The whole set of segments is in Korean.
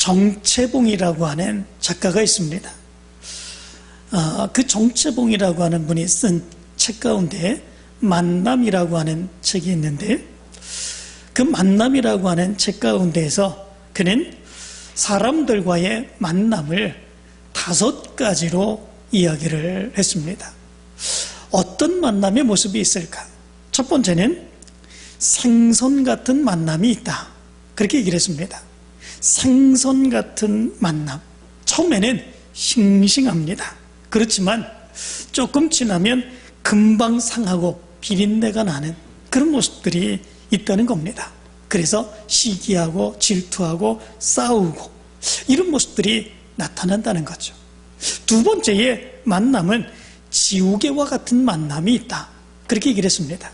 정채봉이라고 하는 작가가 있습니다. 그 정채봉이라고 하는 분이 쓴 책 가운데 만남이라고 하는 책이 있는데, 그 만남이라고 하는 책 가운데에서 그는 사람들과의 만남을 5가지로 이야기를 했습니다. 어떤 만남의 모습이 있을까? 첫 번째는 생선 같은 만남이 있다, 그렇게 얘기를 했습니다. 생선 같은 만남, 처음에는 싱싱합니다. 그렇지만 조금 지나면 금방 상하고 비린내가 나는 그런 모습들이 있다는 겁니다. 그래서 시기하고 질투하고 싸우고 이런 모습들이 나타난다는 거죠. 두 번째의 만남은 지우개와 같은 만남이 있다, 그렇게 얘기를 했습니다.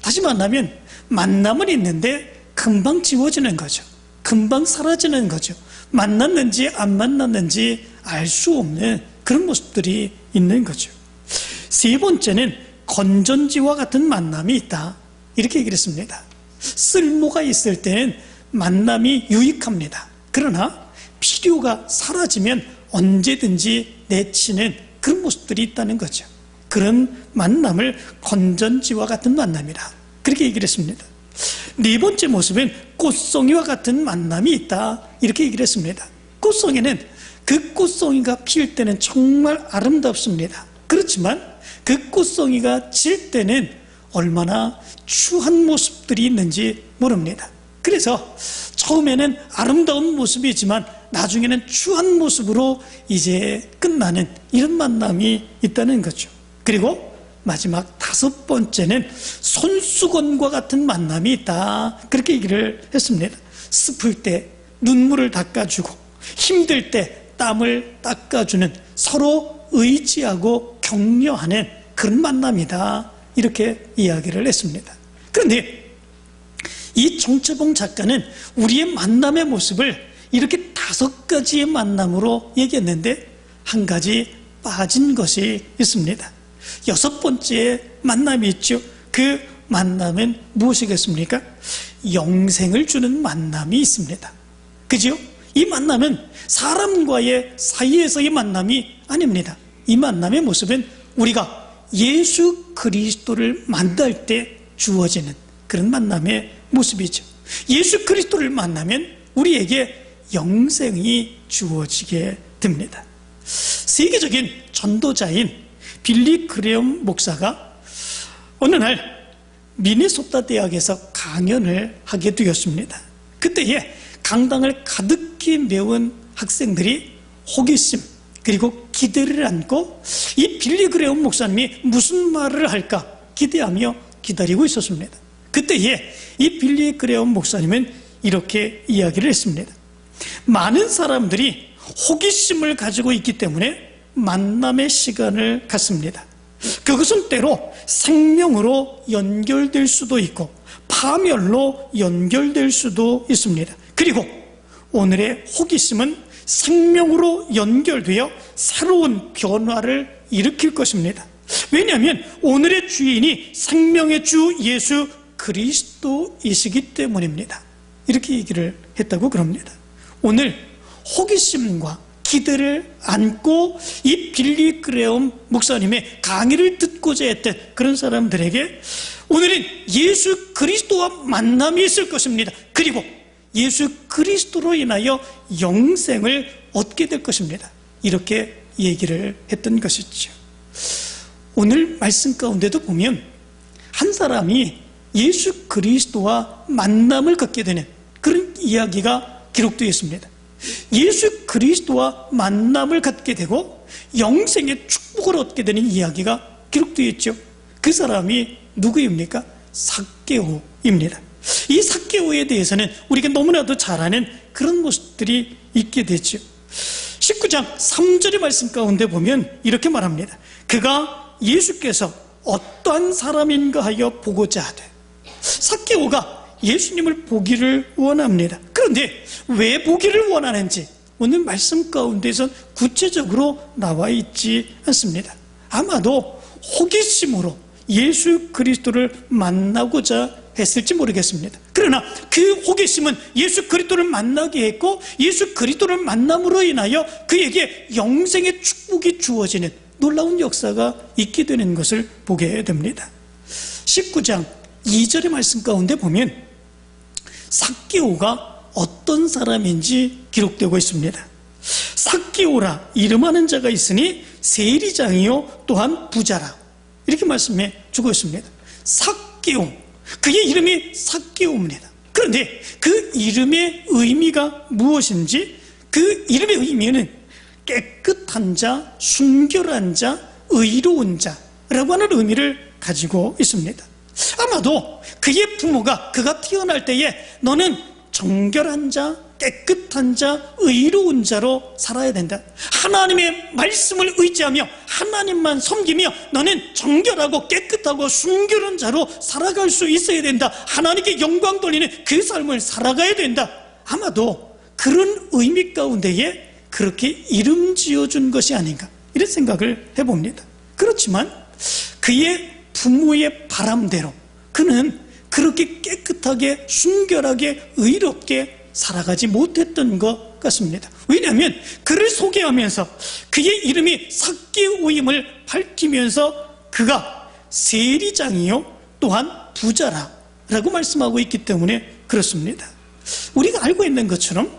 다시 만나면 만남은 있는데 금방 지워지는 거죠. 금방 사라지는 거죠. 만났는지 안 만났는지 알 수 없는 그런 모습들이 있는 거죠. 세 번째는 건전지와 같은 만남이 있다, 이렇게 얘기를 했습니다. 쓸모가 있을 때는 만남이 유익합니다. 그러나 필요가 사라지면 언제든지 내치는 그런 모습들이 있다는 거죠. 그런 만남을 건전지와 같은 만남이다, 그렇게 얘기를 했습니다. 네 번째 모습은 꽃송이와 같은 만남이 있다, 이렇게 얘기를 했습니다. 꽃송이는 그 꽃송이가 필 때는 정말 아름답습니다. 그렇지만 그 꽃송이가 질 때는 얼마나 추한 모습들이 있는지 모릅니다. 그래서 처음에는 아름다운 모습이지만 나중에는 추한 모습으로 이제 끝나는 이런 만남이 있다는 거죠. 그리고 마지막 5번째는 손수건과 같은 만남이 있다, 그렇게 얘기를 했습니다. 슬플 때 눈물을 닦아주고 힘들 때 땀을 닦아주는, 서로 의지하고 격려하는 그런 만남이다, 이렇게 이야기를 했습니다. 그런데 이 정채봉 작가는 우리의 만남의 모습을 이렇게 5가지의 만남으로 얘기했는데 한 가지 빠진 것이 있습니다. 6번째 만남이 있죠. 그 만남은 무엇이겠습니까? 영생을 주는 만남이 있습니다. 그죠? 이 만남은 사람과의 사이에서의 만남이 아닙니다. 이 만남의 모습은 우리가 예수 그리스도를 만날 때 주어지는 그런 만남의 모습이죠. 예수 그리스도를 만나면 우리에게 영생이 주어지게 됩니다. 세계적인 전도자인 빌리 그레엄 목사가 어느 날 미네소타 대학에서 강연을 하게 되었습니다. 그때에 강당을 가득히 메운 학생들이 호기심 그리고 기대를 안고 이 빌리 그레엄 목사님이 무슨 말을 할까 기대하며 기다리고 있었습니다. 그때에 이 빌리 그레엄 목사님은 이렇게 이야기를 했습니다. 많은 사람들이 호기심을 가지고 있기 때문에 만남의 시간을 갖습니다. 그것은 때로 생명으로 연결될 수도 있고 파멸로 연결될 수도 있습니다. 그리고 오늘의 호기심은 생명으로 연결되어 새로운 변화를 일으킬 것입니다. 왜냐하면 오늘의 주인이 생명의 주 예수 그리스도이시기 때문입니다. 이렇게 얘기를 했다고 그럽니다. 오늘 호기심과 기대를 안고 이 빌리 그레엄 목사님의 강의를 듣고자 했던 그런 사람들에게 오늘은 예수 그리스도와 만남이 있을 것입니다. 그리고 예수 그리스도로 인하여 영생을 얻게 될 것입니다. 이렇게 얘기를 했던 것이죠. 오늘 말씀 가운데도 보면 한 사람이 예수 그리스도와 만남을 갖게 되는 그런 이야기가 기록되어 있습니다. 예수 그리스도와 만남을 갖게 되고 영생의 축복을 얻게 되는 이야기가 기록되어 있죠. 그 사람이 누구입니까? 삭개오입니다. 이 삭개오에 대해서는 우리가 너무나도 잘 아는 그런 모습들이 있게 되죠. 19장 3절의 말씀 가운데 보면 이렇게 말합니다. 그가 예수께서 어떠한 사람인가 하여 보고자 하되, 삭개오가 예수님을 보기를 원합니다. 그런데 왜 보기를 원하는지 오늘 말씀 가운데선 구체적으로 나와 있지 않습니다. 아마도 호기심으로 예수 그리스도를 만나고자 했을지 모르겠습니다. 그러나 그 호기심은 예수 그리스도를 만나게 했고, 예수 그리스도를 만남으로 인하여 그에게 영생의 축복이 주어지는 놀라운 역사가 있게 되는 것을 보게 됩니다. 19장 2절의 말씀 가운데 보면 삭개오가 어떤 사람인지 기록되고 있습니다. 삭개오라 이름하는 자가 있으니 세리장이요 또한 부자라, 이렇게 말씀해 주고 있습니다. 삭개오, 그의 이름이 삭개오입니다. 그런데 그 이름의 의미가 무엇인지, 그 이름의 의미는 깨끗한 자, 순결한 자, 의로운 자라고 하는 의미를 가지고 있습니다. 아마도 그의 부모가 그가 태어날 때에 너는 정결한 자, 깨끗한 자, 의로운 자로 살아야 된다, 하나님의 말씀을 의지하며 하나님만 섬기며 너는 정결하고 깨끗하고 순결한 자로 살아갈 수 있어야 된다, 하나님께 영광 돌리는 그 삶을 살아가야 된다, 아마도 그런 의미 가운데에 그렇게 이름 지어준 것이 아닌가, 이런 생각을 해봅니다. 그렇지만 그의 부모의 바람대로 그는 그렇게 깨끗하게 순결하게 의롭게 살아가지 못했던 것 같습니다. 왜냐하면 그를 소개하면서 그의 이름이 삭개오임을 밝히면서 그가 세리장이요 또한 부자라 라고 말씀하고 있기 때문에 그렇습니다. 우리가 알고 있는 것처럼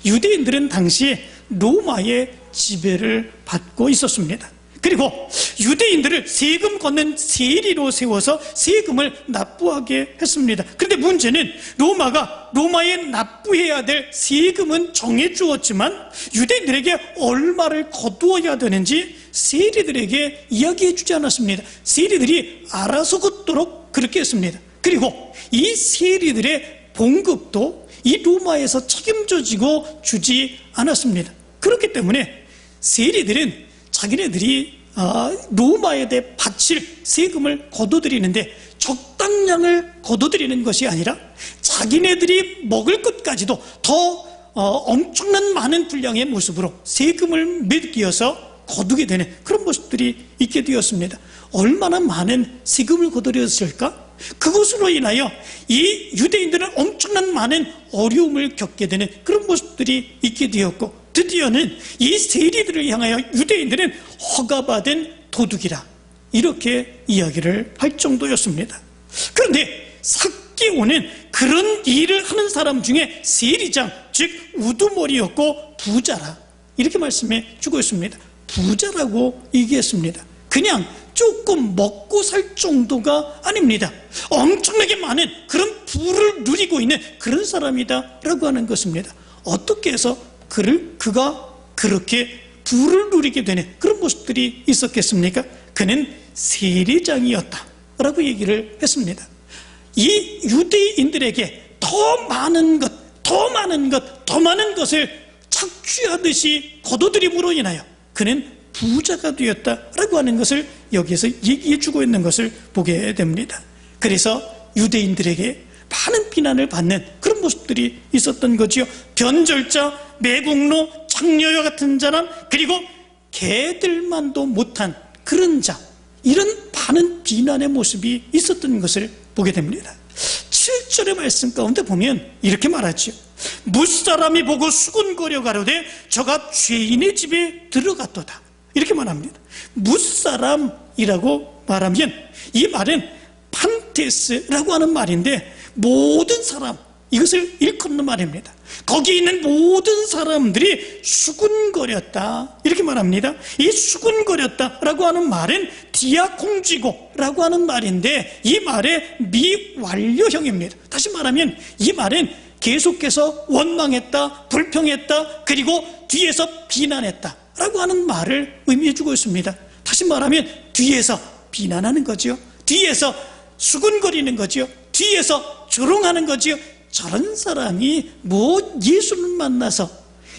유대인들은 당시에 로마의 지배를 받고 있었습니다. 그리고 유대인들을 세금 걷는 세리로 세워서 세금을 납부하게 했습니다. 그런데 문제는 로마에 납부해야 될 세금은 정해주었지만 유대인들에게 얼마를 거두어야 되는지 세리들에게 이야기해 주지 않았습니다. 세리들이 알아서 걷도록 그렇게 했습니다. 그리고 이 세리들의 봉급도 이 로마에서 책임져지고 주지 않았습니다. 그렇기 때문에 세리들은 자기네들이 로마에 대해 바칠 세금을 거둬들이는데 적당량을 거둬들이는 것이 아니라 자기네들이 먹을 것까지도 더 엄청난 많은 분량의 모습으로 세금을 매기어서 거두게 되는 그런 모습들이 있게 되었습니다. 얼마나 많은 세금을 거둬들였을까? 그것으로 인하여 이 유대인들은 엄청난 많은 어려움을 겪게 되는 그런 모습들이 있게 되었고, 드디어는 이 세리들을 향하여 유대인들은 허가받은 도둑이라 이렇게 이야기를 할 정도였습니다. 그런데 삭개오는 그런 일을 하는 사람 중에 세리장, 즉 우두머리였고 부자라 이렇게 말씀해 주고 있습니다. 부자라고 얘기했습니다. 그냥 조금 먹고 살 정도가 아닙니다. 엄청나게 많은 그런 부를 누리고 있는 그런 사람이다 라고 하는 것입니다. 어떻게 해서 그가 그렇게 부를 누리게 되는 그런 모습들이 있었겠습니까? 그는 세리장이었다 라고 얘기를 했습니다. 이 유대인들에게 더 많은 것을 착취하듯이 거둬들임으로 인하여 그는 부자가 되었다라고 하는 것을 여기에서 얘기해 주고 있는 것을 보게 됩니다. 그래서 유대인들에게 많은 비난을 받는 그런 모습들이 있었던 거지요. 변절자, 매국노, 창녀와 같은 자란, 그리고 개들만도 못한 그런 자, 이런 많은 비난의 모습이 있었던 것을 보게 됩니다. 7절의 말씀 가운데 보면 이렇게 말하죠. 무사람이 보고 수군거려 가로되 저가 죄인의 집에 들어갔도다, 이렇게 말합니다. 무사람이라고 말하면 이 말은 판테스라고 하는 말인데 모든 사람, 이것을 일컫는 말입니다. 거기 있는 모든 사람들이 수군거렸다 이렇게 말합니다. 이 수군거렸다라고 하는 말은 디아콩지고라고 하는 말인데 이 말의 미완료형입니다. 다시 말하면 이 말은 계속해서 원망했다, 불평했다, 그리고 뒤에서 비난했다 라고 하는 말을 의미해 주고 있습니다. 다시 말하면 뒤에서 비난하는 거지요, 뒤에서 수군거리는 거지요, 뒤에서 조롱하는 거지요. 저런 사람이 예수를 만나서,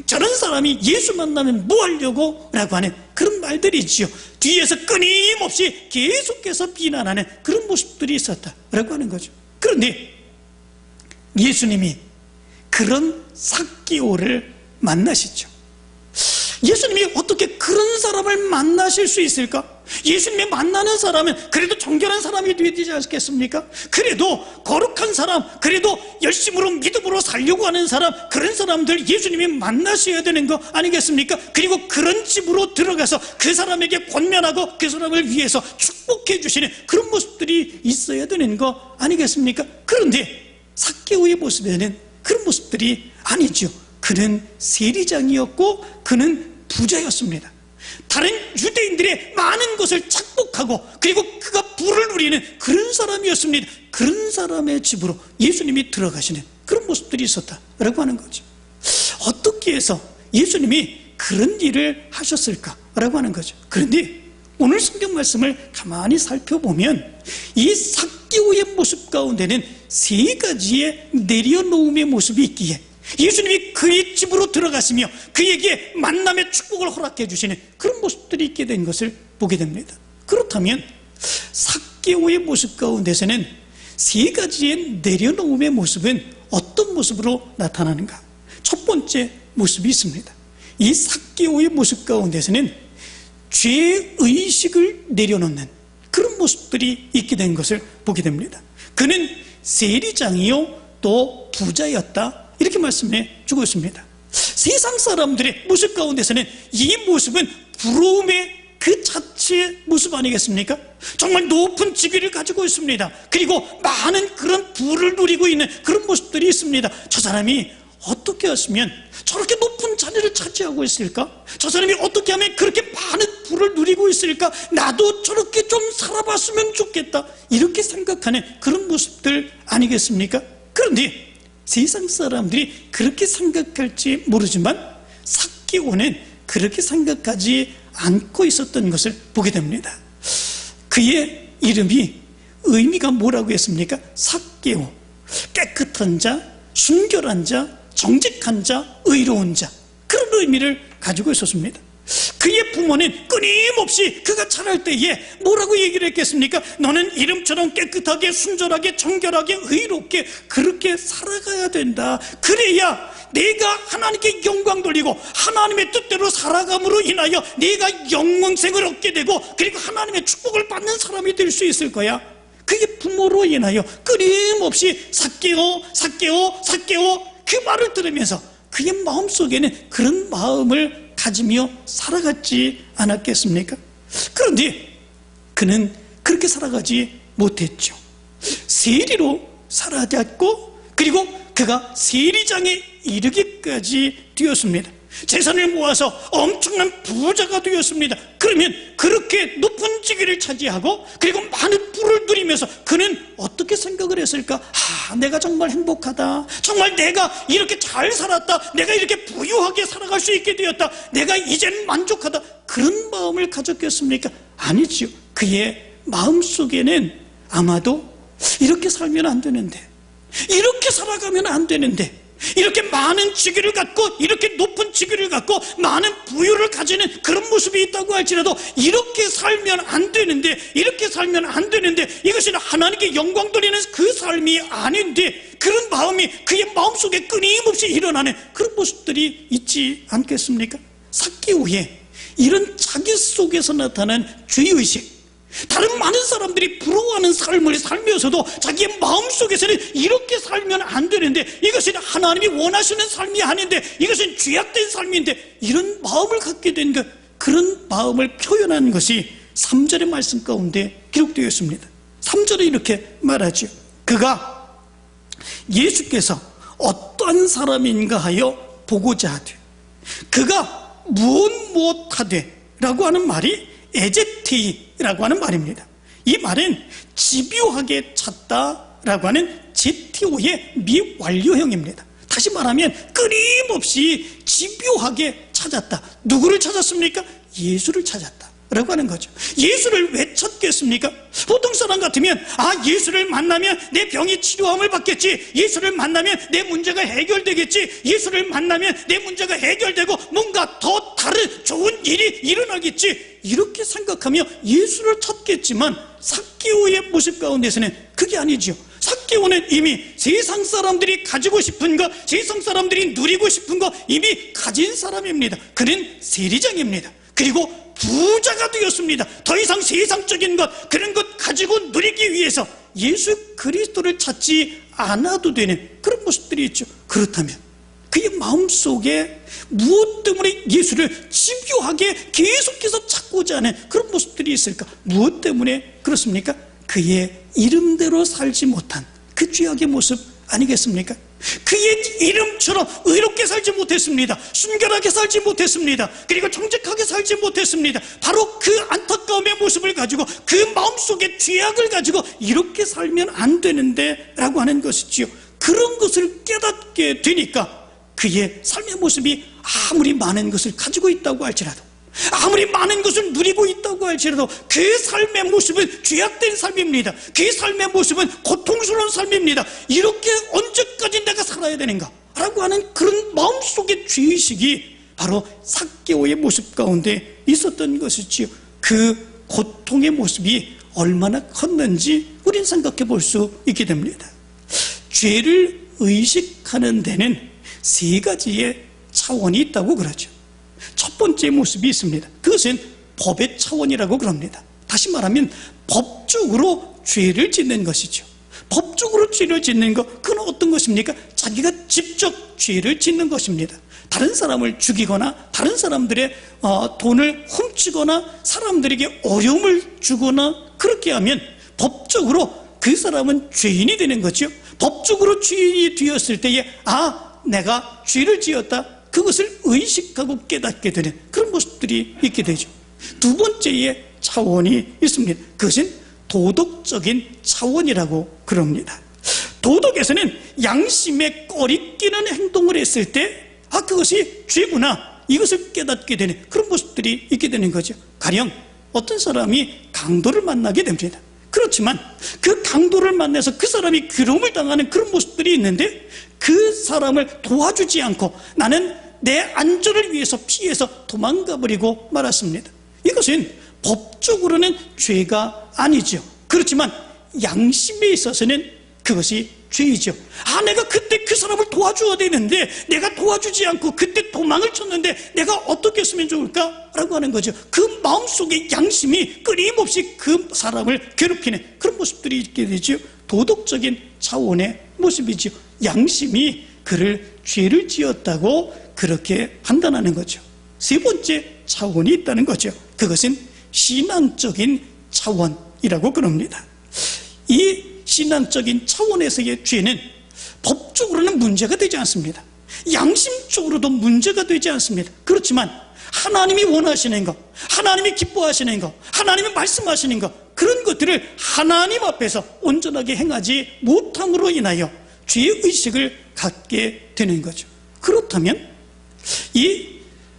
저런 사람이 예수 만나면 뭐 하려고? 라고 하는 그런 말들이지요. 뒤에서 끊임없이 계속해서 비난하는 그런 모습들이 있었다라고 하는 거죠. 그런데 예수님이 그런 삭개오를 만나시죠. 예수님이 어떻게 그런 사람을 만나실 수 있을까? 예수님이 만나는 사람은 그래도 정결한 사람이 되어야 되지 않겠습니까? 그래도 거룩한 사람, 그래도 열심으로 믿음으로 살려고 하는 사람, 그런 사람들 예수님이 만나셔야 되는 거 아니겠습니까? 그리고 그런 집으로 들어가서 그 사람에게 권면하고 그 사람을 위해서 축복해 주시는 그런 모습들이 있어야 되는 거 아니겠습니까? 그런데 삭개오의 모습에는 그런 모습들이 아니죠. 그는 세리장이었고 그는 부자였습니다. 다른 유대인들의 많은 것을 착복하고 그리고 그가 부를 누리는 그런 사람이었습니다. 그런 사람의 집으로 예수님이 들어가시는 그런 모습들이 있었다라고 하는 거죠. 어떻게 해서 예수님이 그런 일을 하셨을까라고 하는 거죠. 그런데 오늘 성경 말씀을 가만히 살펴보면 이 삭개오의 모습 가운데는 세 가지의 내려놓음의 모습이 있기에 예수님이 그의 집으로 들어가시며 그에게 만남의 축복을 허락해 주시는 그런 모습들이 있게 된 것을 보게 됩니다. 그렇다면 삭개오의 모습 가운데서는 세 가지의 내려놓음의 모습은 어떤 모습으로 나타나는가? 첫 번째 모습이 있습니다. 이 삭개오의 모습 가운데서는 죄의식을 내려놓는 그런 모습들이 있게 된 것을 보게 됩니다. 그는 세리장이요 또 부자였다, 이렇게 말씀해 주고 있습니다. 세상 사람들의 모습 가운데서는 이 모습은 부러움의 그 자체의 모습 아니겠습니까? 정말 높은 직위를 가지고 있습니다. 그리고 많은 그런 부를 누리고 있는 그런 모습들이 있습니다. 저 사람이 어떻게 했으면 저렇게 높은 자리를 차지하고 있을까? 저 사람이 어떻게 하면 그렇게 많은 부를 누리고 있을까? 나도 저렇게 좀 살아봤으면 좋겠다, 이렇게 생각하는 그런 모습들 아니겠습니까? 그런데 세상 사람들이 그렇게 생각할지 모르지만 삭개오는 그렇게 생각하지 않고 있었던 것을 보게 됩니다. 그의 이름이 의미가 뭐라고 했습니까? 삭개오, 깨끗한 자, 순결한 자, 정직한 자, 의로운 자, 그런 의미를 가지고 있었습니다. 그의 부모는 끊임없이 그가 자랄 때에 뭐라고 얘기를 했겠습니까? 너는 이름처럼 깨끗하게, 순전하게, 정결하게, 의롭게 그렇게 살아가야 된다. 그래야 내가 하나님께 영광 돌리고 하나님의 뜻대로 살아감으로 인하여 내가 영원생을 얻게 되고 그리고 하나님의 축복을 받는 사람이 될 수 있을 거야. 그의 부모로 인하여 끊임없이 삭개오, 삭개오, 삭개오 그 말을 들으면서 그의 마음속에는 그런 마음을 가지며 살아갔지 않았겠습니까? 그런데 그는 그렇게 살아가지 못했죠. 세리로 살아갔고 그리고 그가 세리장에 이르기까지 되었습니다. 재산을 모아서 엄청난 부자가 되었습니다. 그러면 그렇게 높은 직위를 차지하고 그리고 많은 부를 누리면서 그는 어떻게 생각을 했을까? 내가 정말 행복하다, 정말 내가 이렇게 잘 살았다, 내가 이렇게 부유하게 살아갈 수 있게 되었다, 내가 이젠 만족하다, 그런 마음을 가졌겠습니까? 아니죠. 그의 마음속에는 아마도 이렇게 살면 안 되는데, 이렇게 살아가면 안 되는데, 이렇게 많은 직위를 갖고 이렇게 높은 직위를 갖고 많은 부유를 가지는 그런 모습이 있다고 할지라도 이렇게 살면 안 되는데, 이렇게 살면 안 되는데, 이것은 하나님께 영광 돌리는 그 삶이 아닌데, 그런 마음이 그의 마음속에 끊임없이 일어나는 그런 모습들이 있지 않겠습니까? 삭개오의 이런 자기 속에서 나타난 죄의식, 다른 많은 사람들이 부러워하는 삶을 살면서도 자기의 마음속에서는 이렇게 살면 안 되는데, 이것은 하나님이 원하시는 삶이 아닌데, 이것은 죄악된 삶인데, 이런 마음을 갖게 된 것, 그런 마음을 표현한 것이 3절의 말씀 가운데 기록되어 있습니다. 3절에 이렇게 말하죠. 그가 예수께서 어떠한 사람인가 하여 보고자 하되, 그가 무엇 하되 라고 하는 말이 에제테이라고 하는 말입니다. 이 말은 집요하게 찾다라고 하는 제티오의 미완료형입니다. 다시 말하면 끊임없이 집요하게 찾았다. 누구를 찾았습니까? 예수를 찾았다 라고 하는 거죠. 예수를 왜 찾겠습니까? 보통 사람 같으면 예수를 만나면 내 병이 치료함을 받겠지, 예수를 만나면 내 문제가 해결되겠지, 예수를 만나면 내 문제가 해결되고 뭔가 더 다른 좋은 일이 일어나겠지, 이렇게 생각하며 예수를 찾겠지만 삭개오의 모습 가운데서는 그게 아니죠. 삭개오는 이미 세상 사람들이 가지고 싶은 것, 세상 사람들이 누리고 싶은 것 이미 가진 사람입니다. 그는 세리장입니다. 그리고 부자가 되었습니다. 더 이상 세상적인 것, 그런 것 가지고 누리기 위해서 예수 그리스도를 찾지 않아도 되는 그런 모습들이 있죠. 그렇다면 그의 마음속에 무엇 때문에 예수를 집요하게 계속해서 찾고자 하는 그런 모습들이 있을까? 무엇 때문에 그렇습니까? 그의 이름대로 살지 못한 그 죄악의 모습 아니겠습니까? 그의 이름처럼 의롭게 살지 못했습니다. 순결하게 살지 못했습니다. 그리고 정직하게 살지 못했습니다. 바로 그 안타까움의 모습을 가지고 그 마음속의 죄악을 가지고 이렇게 살면 안 되는데 라고 하는 것이지요. 그런 것을 깨닫게 되니까 그의 삶의 모습이 아무리 많은 것을 가지고 있다고 할지라도, 아무리 많은 것을 누리고 있다고 할지라도 그 삶의 모습은 죄악된 삶입니다. 그 삶의 모습은 고통스러운 삶입니다. 이렇게 언제까지 내가 살아야 되는가 라고 하는 그런 마음속의 죄의식이 바로 삭개오의 모습 가운데 있었던 것이지요. 그 고통의 모습이 얼마나 컸는지 우린 생각해 볼 수 있게 됩니다. 죄를 의식하는 데는 세 가지의 차원이 있다고 그러죠. 첫 번째 모습이 있습니다. 그것은 법의 차원이라고 그럽니다. 다시 말하면 법적으로 죄를 짓는 것이죠. 법적으로 죄를 짓는 것, 그건 어떤 것입니까? 자기가 직접 죄를 짓는 것입니다. 다른 사람을 죽이거나 다른 사람들의 돈을 훔치거나 사람들에게 어려움을 주거나 그렇게 하면 법적으로 그 사람은 죄인이 되는 거죠. 법적으로 죄인이 되었을 때에 내가 죄를 지었다, 그것을 의식하고 깨닫게 되는 그런 모습들이 있게 되죠. 두 번째의 차원이 있습니다. 그것은 도덕적인 차원이라고 그럽니다. 도덕에서는 양심에 꺼리끼는 행동을 했을 때 그것이 죄구나, 이것을 깨닫게 되는 그런 모습들이 있게 되는 거죠. 가령 어떤 사람이 강도를 만나게 됩니다. 그렇지만 그 강도를 만나서 그 사람이 괴로움을 당하는 그런 모습들이 있는데 그 사람을 도와주지 않고 나는 내 안전을 위해서 피해서 도망가 버리고 말았습니다. 이것은 법적으로는 죄가 아니죠. 그렇지만 양심에 있어서는 그것이 죄이죠. 내가 그때 그 사람을 도와줘야 되는데 내가 도와주지 않고 그때 도망을 쳤는데 내가 어떻게 했으면 좋을까? 라고 하는 거죠. 그 마음속에 양심이 끊임없이 그 사람을 괴롭히는 그런 모습들이 있게 되죠. 도덕적인 차원의 모습이죠. 양심이 그를 죄를 지었다고 그렇게 판단하는 거죠. 세 번째 차원이 있다는 거죠. 그것은 신앙적인 차원이라고 그럽니다. 이 신앙적인 차원에서의 죄는 법적으로는 문제가 되지 않습니다. 양심적으로도 문제가 되지 않습니다. 그렇지만 하나님이 원하시는 것, 하나님이 기뻐하시는 것, 하나님이 말씀하시는 것, 그런 것들을 하나님 앞에서 온전하게 행하지 못함으로 인하여 죄의식을 갖게 되는 거죠. 그렇다면 이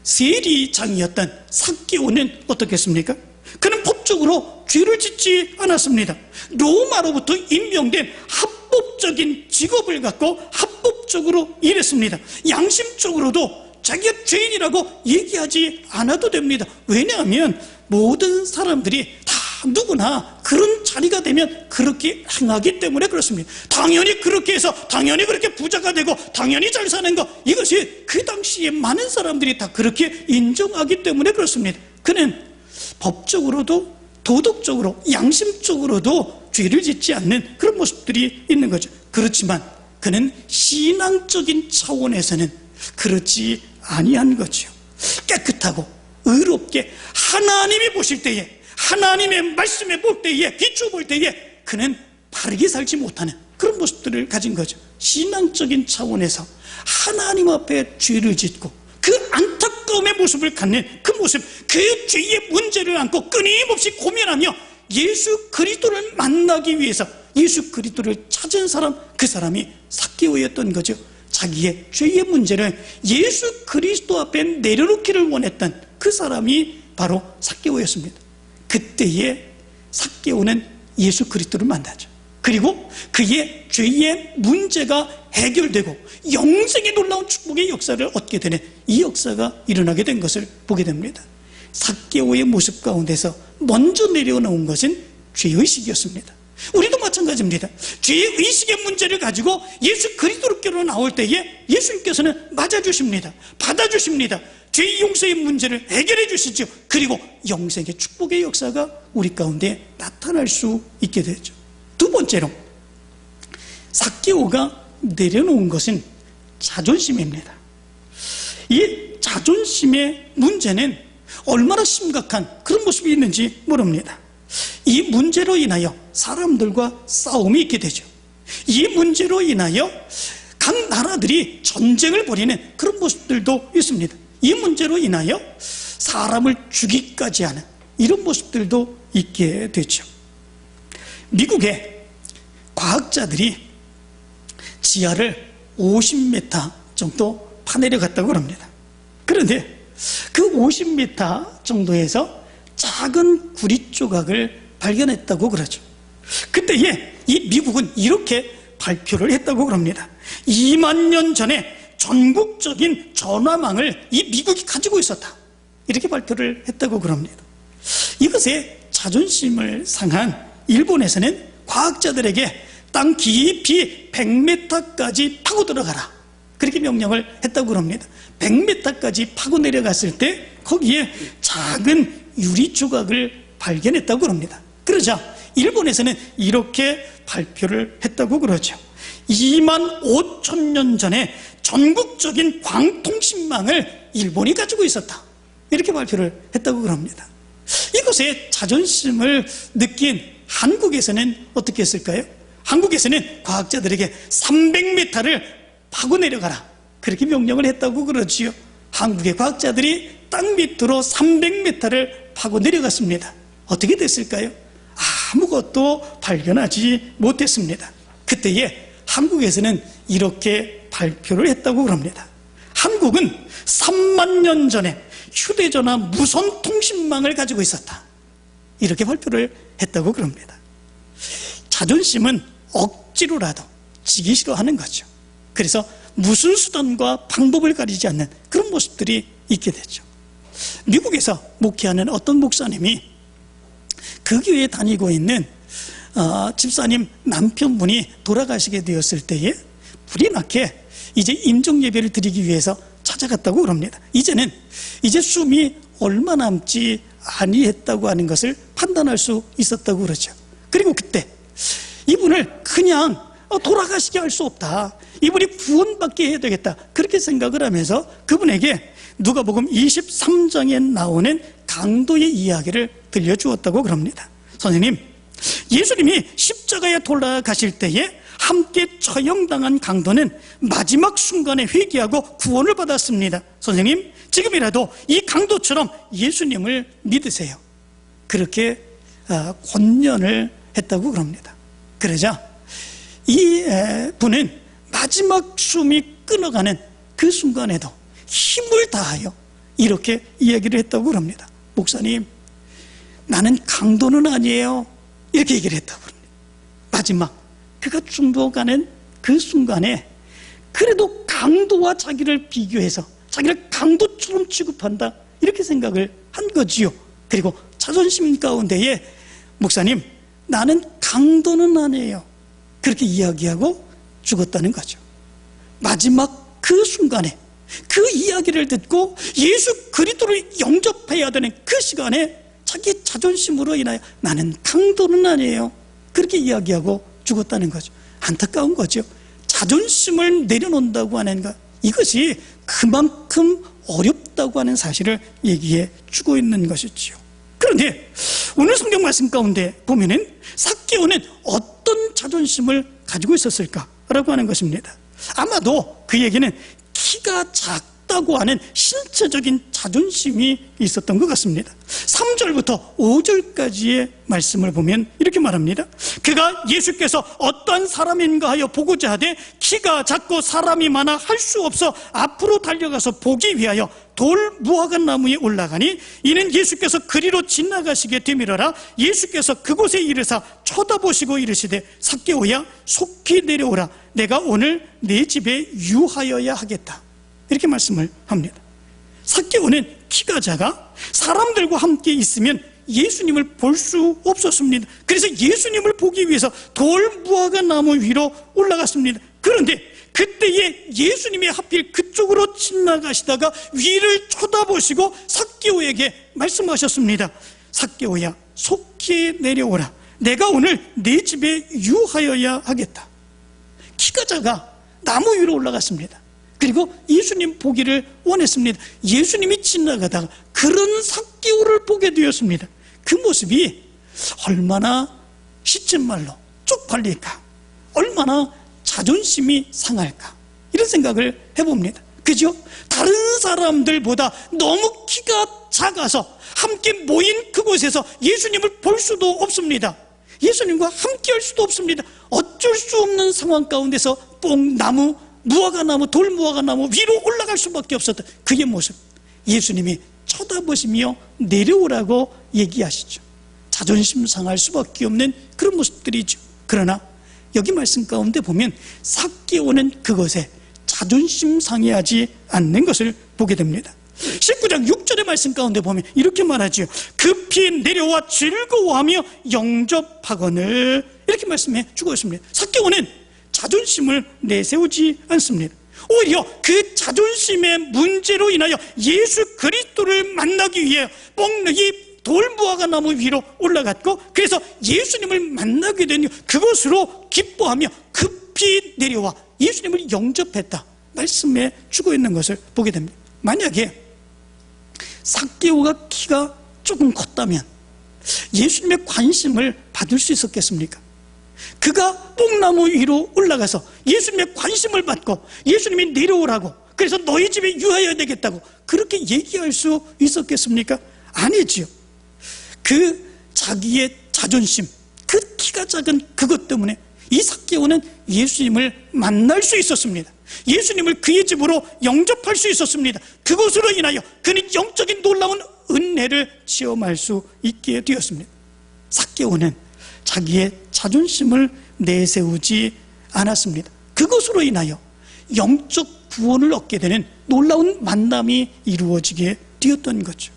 세리장이었던 삭개오는 어떻겠습니까? 그는 법적으로 죄를 짓지 않았습니다. 로마로부터 임명된 합법적인 직업을 갖고 합법적으로 일했습니다. 양심적으로도 자기가 죄인이라고 얘기하지 않아도 됩니다. 왜냐하면 모든 사람들이 다 누구나 그런 자리가 되면 그렇게 행하기 때문에 그렇습니다. 당연히 그렇게 해서 당연히 그렇게 부자가 되고 당연히 잘 사는 것, 이것이 그 당시에 많은 사람들이 다 그렇게 인정하기 때문에 그렇습니다. 그는 법적으로도 도덕적으로 양심적으로도 죄를 짓지 않는 그런 모습들이 있는 거죠. 그렇지만 그는 신앙적인 차원에서는 그렇지 아니한 거죠. 깨끗하고 의롭게 하나님이 보실 때에, 하나님의 말씀에 볼 때에, 비춰볼 때에 그는 바르게 살지 못하는 그런 모습들을 가진 거죠. 신앙적인 차원에서 하나님 앞에 죄를 짓고 그 안타까움의 모습을 갖는 그 모습, 그 죄의 문제를 안고 끊임없이 고민하며 예수 그리스도를 만나기 위해서 예수 그리스도를 찾은 사람, 그 사람이 삭개오였던 거죠. 자기의 죄의 문제를 예수 그리스도 앞에 내려놓기를 원했던 그 사람이 바로 삭개오였습니다. 그때에 삭개오는 예수 그리스도를 만나죠. 그리고 그의 죄의 문제가 해결되고 영생의 놀라운 축복의 역사를 얻게 되는 이 역사가 일어나게 된 것을 보게 됩니다. 삭개오의 모습 가운데서 먼저 내려놓은 것은 죄의식이었습니다. 우리도 마찬가지입니다. 죄의 의식의 문제를 가지고 예수 그리스도께로 나올 때에 예수님께서는 맞아주십니다. 받아주십니다. 죄의 용서의 문제를 해결해 주시죠. 그리고 영생의 축복의 역사가 우리 가운데 나타날 수 있게 되죠. 두 번째로 삭개오가 내려놓은 것은 자존심입니다. 이 자존심의 문제는 얼마나 심각한 그런 모습이 있는지 모릅니다. 이 문제로 인하여 사람들과 싸움이 있게 되죠. 이 문제로 인하여 각 나라들이 전쟁을 벌이는 그런 모습들도 있습니다. 이 문제로 인하여 사람을 죽이기까지 하는 이런 모습들도 있게 되죠. 미국의 과학자들이 지하를 50m 정도 파내려갔다고 합니다. 그런데 그 50m 정도에서 작은 구리 조각을 발견했다고 그러죠. 그때에 이 미국은 이렇게 발표를 했다고 합니다. 2만 년 전에 전국적인 전화망을 이 미국이 가지고 있었다, 이렇게 발표를 했다고 그럽니다. 이것에 자존심을 상한 일본에서는 과학자들에게 땅 깊이 100m까지 파고 들어가라, 그렇게 명령을 했다고 합니다. 100m까지 파고 내려갔을 때 거기에 작은 유리 조각을 발견했다고 합니다. 그러자 일본에서는 이렇게 발표를 했다고 그러죠. 2만 5천 년 전에 전국적인 광통신망을 일본이 가지고 있었다, 이렇게 발표를 했다고 합니다. 이것에 자존심을 느낀 한국에서는 어떻게 했을까요? 한국에서는 과학자들에게 300m를 파고 내려가라, 그렇게 명령을 했다고 그러지요. 한국의 과학자들이 땅 밑으로 300m를 파고 내려갔습니다. 어떻게 됐을까요? 아무것도 발견하지 못했습니다. 그때에 한국에서는 이렇게 발표를 했다고 합니다. 한국은 3만 년 전에 휴대전화 무선 통신망을 가지고 있었다, 이렇게 발표를 했다고 합니다. 자존심은 억지로라도 지기 싫어하는 거죠. 그래서 무슨 수단과 방법을 가리지 않는 그런 모습들이 있게 되죠. 미국에서 목회하는 어떤 목사님이 그 교회에 다니고 있는 집사님 남편분이 돌아가시게 되었을 때에 불이 나게 이제 임종 예배를 드리기 위해서 찾아갔다고 합니다. 이제 숨이 얼마 남지 아니했다고 하는 것을 판단할 수 있었다고 그러죠. 그리고 그때 이분을 그냥 돌아가시게 할 수 없다, 이분이 구원받게 해야 되겠다, 그렇게 생각을 하면서 그분에게 누가복음 23장에 나오는 강도의 이야기를 들려주었다고 합니다. 선생님, 예수님이 십자가에 돌아가실 때에 함께 처형당한 강도는 마지막 순간에 회개하고 구원을 받았습니다. 선생님, 지금이라도 이 강도처럼 예수님을 믿으세요, 그렇게 권면을 했다고 합니다. 그러자 이 분은 마지막 숨이 끊어가는 그 순간에도 힘을 다하여 이렇게 이야기를 했다고 합니다. 목사님, 나는 강도는 아니에요, 이렇게 얘기를 했다고 합니다. 마지막 그가 죽어가는 그 순간에 그래도 강도와 자기를 비교해서 자기를 강도처럼 취급한다, 이렇게 생각을 한 거지요. 그리고 자존심 가운데에 목사님, 나는 강도는 아니에요, 그렇게 이야기하고 죽었다는 거죠. 마지막 그 순간에 그 이야기를 듣고 예수 그리스도를 영접해야 되는 그 시간에 자기 자존심으로 인하여 나는 강도는 아니에요, 그렇게 이야기하고 죽었다는 거죠. 안타까운 거죠. 자존심을 내려놓는다고 하는 것, 이것이 그만큼 어렵다고 하는 사실을 얘기해 주고 있는 것이지요. 그런데 오늘 성경 말씀 가운데 보면은 삭개오는 어떤 자존심을 가지고 있었을까라고 하는 것입니다. 아마도 그에게는 키가 작다고 하는 신체적인 자존심이 있었던 것 같습니다. 3절부터 5절까지의 말씀을 보면 이렇게 말합니다. 그가 예수께서 어떠한 사람인가 하여 보고자 하되 키가 작고 사람이 많아 할 수 없어 앞으로 달려가서 보기 위하여 돌 무화과 나무에 올라가니 이는 예수께서 그리로 지나가시게 되밀어라. 예수께서 그곳에 이르사 쳐다보시고 이르시되 삭개오야 속히 내려오라. 내가 오늘 내 집에 유하여야 하겠다, 이렇게 말씀을 합니다. 삭개오는 키가 작아 사람들과 함께 있으면 예수님을 볼 수 없었습니다. 그래서 예수님을 보기 위해서 돌 무화과 나무 위로 올라갔습니다. 그런데 그때에 예수님이 하필 그쪽으로 지나가시다가 위를 쳐다보시고 삭개오에게 말씀하셨습니다. 삭개오야, 속히 내려오라. 내가 오늘 네 집에 유하여야 하겠다. 키가 작아 나무 위로 올라갔습니다. 그리고 예수님 보기를 원했습니다. 예수님이 지나가다가 그런 삭개오를 보게 되었습니다. 그 모습이 얼마나 시쳇말로 쪽팔릴까, 얼마나 자존심이 상할까, 이런 생각을 해봅니다. 그죠? 다른 사람들보다 너무 키가 작아서 함께 모인 그곳에서 예수님을 볼 수도 없습니다. 예수님과 함께 할 수도 없습니다. 어쩔 수 없는 상황 가운데서 뽕나무, 무화과나무, 돌무화과나무 위로 올라갈 수밖에 없었던 그의 모습, 예수님이 쳐다보시며 내려오라고 얘기하시죠. 자존심 상할 수밖에 없는 그런 모습들이죠. 그러나 여기 말씀 가운데 보면 삭개오는 그것에 자존심 상해하지 않는 것을 보게 됩니다. 19장 6절의 말씀 가운데 보면 이렇게 말하지요. 급히 내려와 즐거워하며 영접하거늘, 이렇게 말씀해 주고 있습니다. 삭개오는 자존심을 내세우지 않습니다. 오히려 그 자존심의 문제로 인하여 예수 그리스도를 만나기 위해 뽕르기 돌무화과 나무 위로 올라갔고, 그래서 예수님을 만나게 된 그곳으로 기뻐하며 급히 내려와 예수님을 영접했다 말씀해 주고 있는 것을 보게 됩니다. 만약에 삭개오가 키가 조금 컸다면 예수님의 관심을 받을 수 있었겠습니까? 그가 뽕나무 위로 올라가서 예수님의 관심을 받고 예수님이 내려오라고, 그래서 너희 집에 유하여야 되겠다고 그렇게 얘기할 수 있었겠습니까? 아니지요. 그 자기의 자존심, 그 키가 작은 그것 때문에 이 삭개오는 예수님을 만날 수 있었습니다. 예수님을 그의 집으로 영접할 수 있었습니다. 그것으로 인하여 그는 영적인 놀라운 은혜를 체험할 수 있게 되었습니다. 삭개오는 자기의 자존심을 내세우지 않았습니다. 그것으로 인하여 영적 구원을 얻게 되는 놀라운 만남이 이루어지게 되었던 거죠.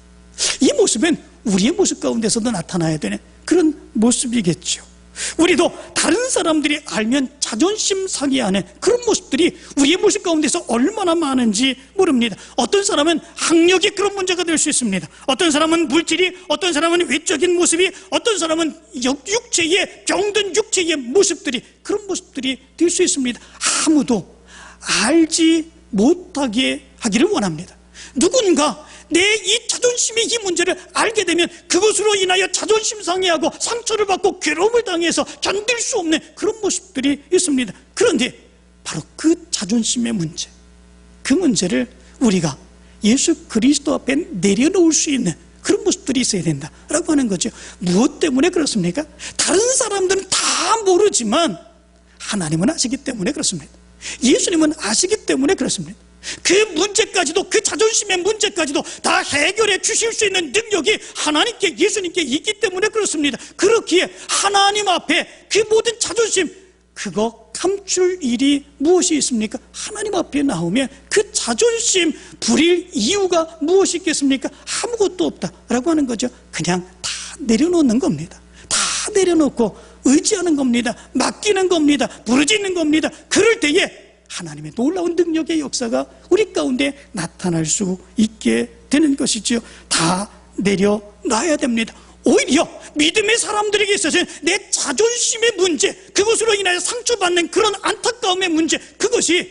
이 모습은 우리의 모습 가운데서도 나타나야 되는 그런 모습이겠죠. 우리도 다른 사람들이 알면 자존심 상해하는 그런 모습들이 우리의 모습 가운데서 얼마나 많은지 모릅니다. 어떤 사람은 학력이 그런 문제가 될 수 있습니다. 어떤 사람은 물질이, 어떤 사람은 외적인 모습이, 어떤 사람은 육체의 병든 육체의 모습들이, 그런 모습들이 될 수 있습니다. 아무도 알지 못하게 하기를 원합니다. 누군가 내 이 자존심의 이 문제를 알게 되면 그것으로 인하여 자존심 상해하고 상처를 받고 괴로움을 당해서 견딜 수 없는 그런 모습들이 있습니다. 그런데 바로 그 자존심의 문제, 그 문제를 우리가 예수 그리스도 앞에 내려놓을 수 있는 그런 모습들이 있어야 된다라고 하는 거죠. 무엇 때문에 그렇습니까? 다른 사람들은 다 모르지만 하나님은 아시기 때문에 그렇습니다. 예수님은 아시기 때문에 그렇습니다. 그 문제까지도, 그 자존심의 문제까지도 다 해결해 주실 수 있는 능력이 하나님께, 예수님께 있기 때문에 그렇습니다. 그렇기에 하나님 앞에 그 모든 자존심, 그거 감출 일이 무엇이 있습니까? 하나님 앞에 나오면 그 자존심 부릴 이유가 무엇이 있겠습니까? 아무것도 없다라고 하는 거죠. 그냥 다 내려놓는 겁니다. 다 내려놓고 의지하는 겁니다. 맡기는 겁니다. 부르짖는 겁니다. 그럴 때에 하나님의 놀라운 능력의 역사가 우리 가운데 나타날 수 있게 되는 것이지요. 다 내려놔야 됩니다. 오히려 믿음의 사람들에게 있어서는 내 자존심의 문제, 그것으로 인하여 상처받는 그런 안타까움의 문제, 그것이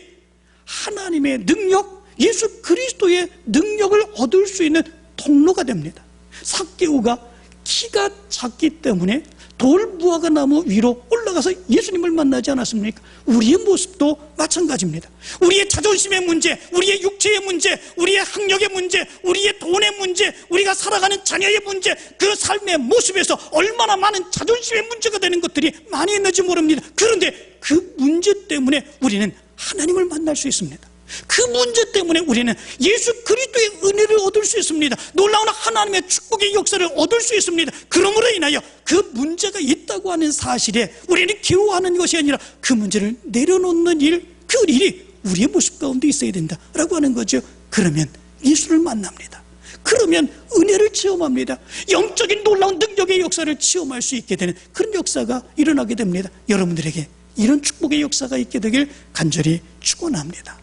하나님의 능력, 예수 그리스도의 능력을 얻을 수 있는 통로가 됩니다. 삭개오가 키가 작기 때문에 돌무화과 나무 위로 올라가서 예수님을 만나지 않았습니까? 우리의 모습도 마찬가지입니다. 우리의 자존심의 문제, 우리의 육체의 문제, 우리의 학력의 문제, 우리의 돈의 문제, 우리가 살아가는 자녀의 문제, 그 삶의 모습에서 얼마나 많은 자존심의 문제가 되는 것들이 많이 있는지 모릅니다. 그런데 그 문제 때문에 우리는 하나님을 만날 수 있습니다. 그 문제 때문에 우리는 예수 그리스도의 은혜를 얻을 수 있습니다. 놀라운 하나님의 축복의 역사를 얻을 수 있습니다. 그러므로 인하여 그 문제가 있다고 하는 사실에 우리는 기호하는 것이 아니라 그 문제를 내려놓는 일, 그 일이 우리의 모습 가운데 있어야 된다라고 하는 거죠. 그러면 예수를 만납니다. 그러면 은혜를 체험합니다. 영적인 놀라운 능력의 역사를 체험할 수 있게 되는 그런 역사가 일어나게 됩니다. 여러분들에게 이런 축복의 역사가 있게 되길 간절히 축원합니다.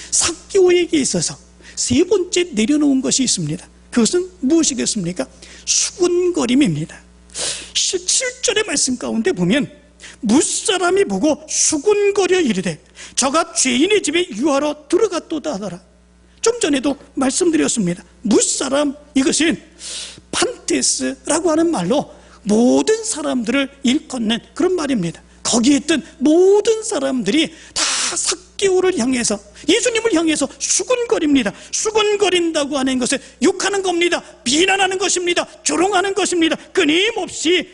삭개오에게 있어서 세 번째 내려놓은 것이 있습니다. 그것은 무엇이겠습니까? 수군거림입니다. 7절의 말씀 가운데 보면 무사람이 보고 수군거려 이르되 저가 죄인의 집에 유하러 들어갔도다 하더라. 좀 전에도 말씀드렸습니다. 무사람, 이것은 판테스라고 하는 말로 모든 사람들을 일컫는 그런 말입니다. 거기에 있던 모든 사람들이 다 삭개오를 향해서, 예수님을 향해서 수군거립니다. 수군거린다고 하는 것은 욕하는 겁니다. 비난하는 것입니다. 조롱하는 것입니다. 끊임없이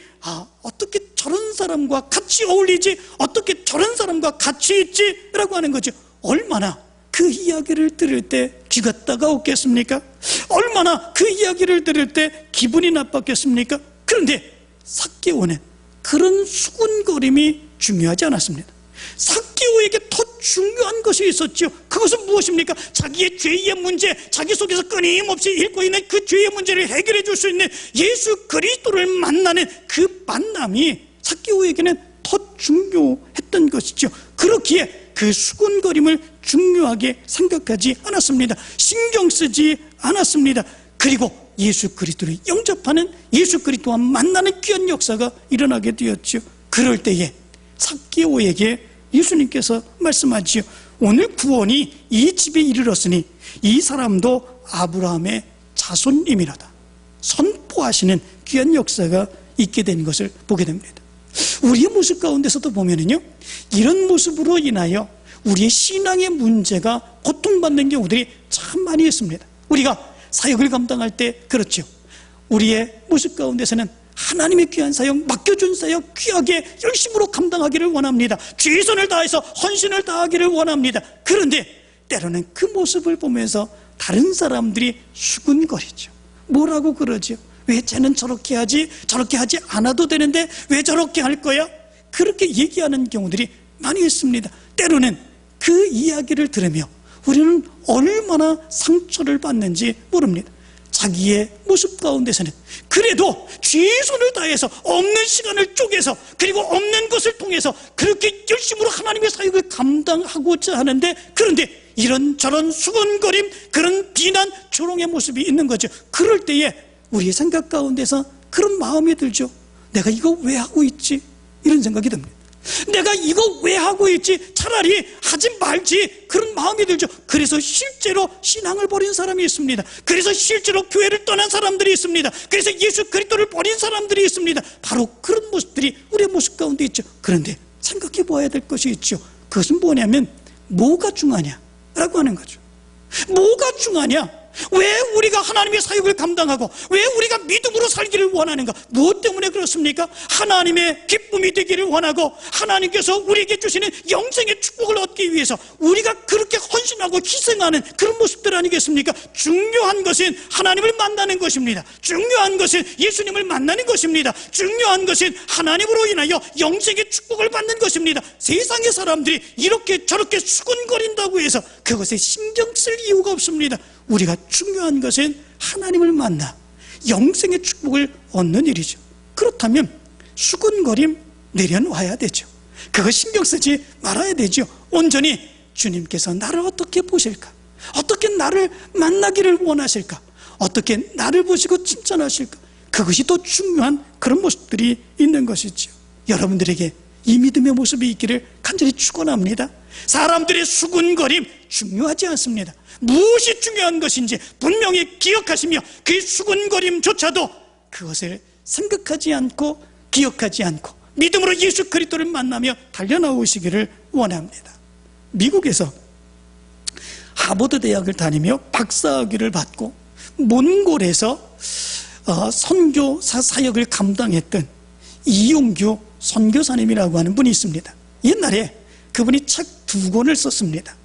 어떻게 저런 사람과 같이 어울리지? 어떻게 저런 사람과 같이 있지? 라고 하는 거죠. 얼마나 그 이야기를 들을 때 귀가 따가웠겠습니까? 얼마나 그 이야기를 들을 때 기분이 나빴겠습니까? 그런데 삭개오는 그런 수군거림이 중요하지 않았습니다. 삭개오에게 더 중요한 것이 있었죠. 그것은 무엇입니까? 자기의 죄의 문제, 자기 속에서 끊임없이 읽고 있는 그 죄의 문제를 해결해 줄 수 있는 예수 그리스도를 만나는 그 만남이 삭개오에게는 더 중요했던 것이죠. 그렇기에 그 수군거림을 중요하게 생각하지 않았습니다. 신경 쓰지 않았습니다. 그리고 예수 그리스도를 영접하는, 예수 그리스도와 만나는 귀한 역사가 일어나게 되었죠. 그럴 때에 삭개오에게 예수님께서 말씀하지요. 오늘 구원이 이 집에 이르렀으니 이 사람도 아브라함의 자손임이로다. 선포하시는 귀한 역사가 있게 된 것을 보게 됩니다. 우리의 모습 가운데서도 보면은요, 이런 모습으로 인하여 우리의 신앙의 문제가 고통받는 경우들이 참 많이 있습니다. 우리가 사역을 감당할 때 그렇죠. 우리의 모습 가운데서는 하나님의 귀한 사역, 맡겨준 사역 귀하게 열심으로 감당하기를 원합니다. 최선을 다해서 헌신을 다하기를 원합니다. 그런데 때로는 그 모습을 보면서 다른 사람들이 수군거리죠. 뭐라고 그러죠? 왜 쟤는 저렇게 하지? 저렇게 하지 않아도 되는데 왜 저렇게 할 거야? 그렇게 얘기하는 경우들이 많이 있습니다. 때로는 그 이야기를 들으며 우리는 얼마나 상처를 받는지 모릅니다. 자기의 모습 가운데서는 그래도 최선을 다해서 없는 시간을 쪼개서 그리고 없는 것을 통해서 그렇게 열심으로 하나님의 사역을 감당하고자 하는데, 그런데 이런저런 수군거림, 그런 비난, 조롱의 모습이 있는 거죠. 그럴 때에 우리의 생각 가운데서 그런 마음이 들죠. 내가 이거 왜 하고 있지? 이런 생각이 듭니다. 내가 이거 왜 하고 있지? 차라리 하지 말지, 그런 마음이 들죠. 그래서 실제로 신앙을 버린 사람이 있습니다. 그래서 실제로 교회를 떠난 사람들이 있습니다. 그래서 예수 그리스도를 버린 사람들이 있습니다. 바로 그런 모습들이 우리의 모습 가운데 있죠. 그런데 생각해 보아야 될 것이 있죠. 그것은 뭐냐면 뭐가 중요하냐라고 하는 거죠. 뭐가 중요하냐? 왜 우리가 하나님의 사역을 감당하고 왜 우리가 믿음으로 살기를 원하는가? 무엇 때문에 그렇습니까? 하나님의 기쁨이 되기를 원하고 하나님께서 우리에게 주시는 영생의 축복을 얻기 위해서 우리가 그렇게 헌신하고 희생하는 그런 모습들 아니겠습니까? 중요한 것은 하나님을 만나는 것입니다. 중요한 것은 예수님을 만나는 것입니다. 중요한 것은 하나님으로 인하여 영생의 축복을 받는 것입니다. 세상의 사람들이 이렇게 저렇게 수군거린다고 해서 그것에 신경 쓸 이유가 없습니다. 우리가 중요한 것은 하나님을 만나 영생의 축복을 얻는 일이죠. 그렇다면 수군거림 내려놓아야 되죠. 그거 신경 쓰지 말아야 되죠. 온전히 주님께서 나를 어떻게 보실까? 어떻게 나를 만나기를 원하실까? 어떻게 나를 보시고 칭찬하실까? 그것이 더 중요한 그런 모습들이 있는 것이죠. 여러분들에게 이 믿음의 모습이 있기를 간절히 축원합니다. 사람들의 수군거림 중요하지 않습니다. 무엇이 중요한 것인지 분명히 기억하시며 그 수군거림조차도 그것을 생각하지 않고 기억하지 않고 믿음으로 예수 그리스도를 만나며 달려나오시기를 원합니다. 미국에서 하버드 대학을 다니며 박사학위를 받고 몬골에서 선교사 사역을 감당했던 이용규 선교사님이라고 하는 분이 있습니다. 옛날에 그분이 책 2권을 썼습니다.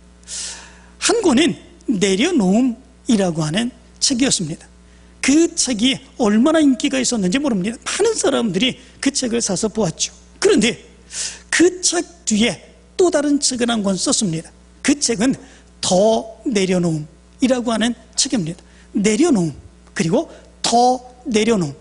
한 권은 내려놓음이라고 하는 책이었습니다. 그 책이 얼마나 인기가 있었는지 모릅니다. 많은 사람들이 그 책을 사서 보았죠. 그런데 그 책 뒤에 또 다른 책을 한 권 썼습니다. 그 책은 더 내려놓음이라고 하는 책입니다. 내려놓음, 그리고 더 내려놓음.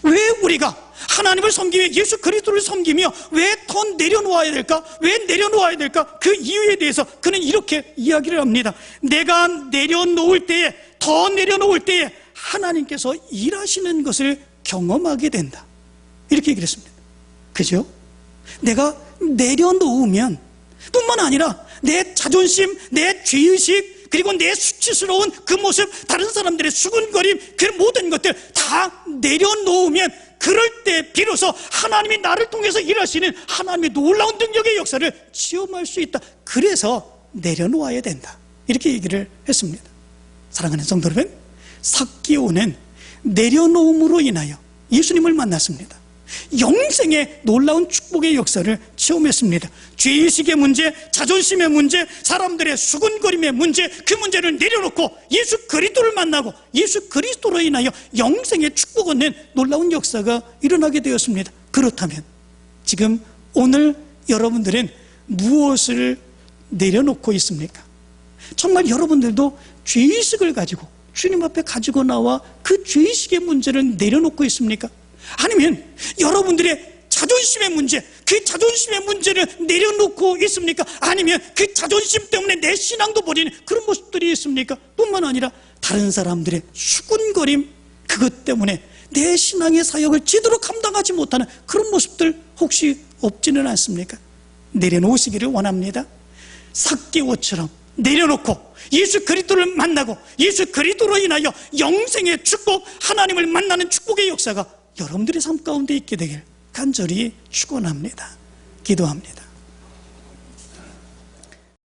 왜 우리가 하나님을 섬기며 예수 그리스도를 섬기며 왜 더 내려놓아야 될까? 왜 내려놓아야 될까? 그 이유에 대해서 그는 이렇게 이야기를 합니다. 내가 내려놓을 때에, 더 내려놓을 때에 하나님께서 일하시는 것을 경험하게 된다. 이렇게 얘기를 했습니다. 그죠? 내가 내려놓으면 뿐만 아니라 내 자존심, 내 죄의식, 그리고 내 수치스러운 그 모습, 다른 사람들의 수군거림, 그 모든 것들 다 내려놓으면 그럴 때 비로소 하나님이 나를 통해서 일하시는 하나님의 놀라운 능력의 역사를 체험할 수 있다. 그래서 내려놓아야 된다. 이렇게 얘기를 했습니다. 사랑하는 성도 여러분, 삭개오는 내려놓음으로 인하여 예수님을 만났습니다. 영생의 놀라운 축복의 역사를 체험했습니다. 죄의식의 문제, 자존심의 문제, 사람들의 수군거림의 문제, 그 문제를 내려놓고 예수 그리스도를 만나고 예수 그리스도로 인하여 영생의 축복 얻는 놀라운 역사가 일어나게 되었습니다. 그렇다면 지금 오늘 여러분들은 무엇을 내려놓고 있습니까? 정말 여러분들도 죄의식을 가지고 주님 앞에 가지고 나와 그 죄의식의 문제를 내려놓고 있습니까? 아니면 여러분들의 자존심의 문제, 그 자존심의 문제를 내려놓고 있습니까? 아니면 그 자존심 때문에 내 신앙도 버리는 그런 모습들이 있습니까? 뿐만 아니라 다른 사람들의 수군거림, 그것 때문에 내 신앙의 사역을 제대로 감당하지 못하는 그런 모습들 혹시 없지는 않습니까? 내려놓으시기를 원합니다. 삭개오처럼 내려놓고 예수 그리스도를 만나고 예수 그리스도로 인하여 영생의 축복, 하나님을 만나는 축복의 역사가 여러분들의 삶 가운데 있게 되길 간절히 축원합니다. 기도합니다.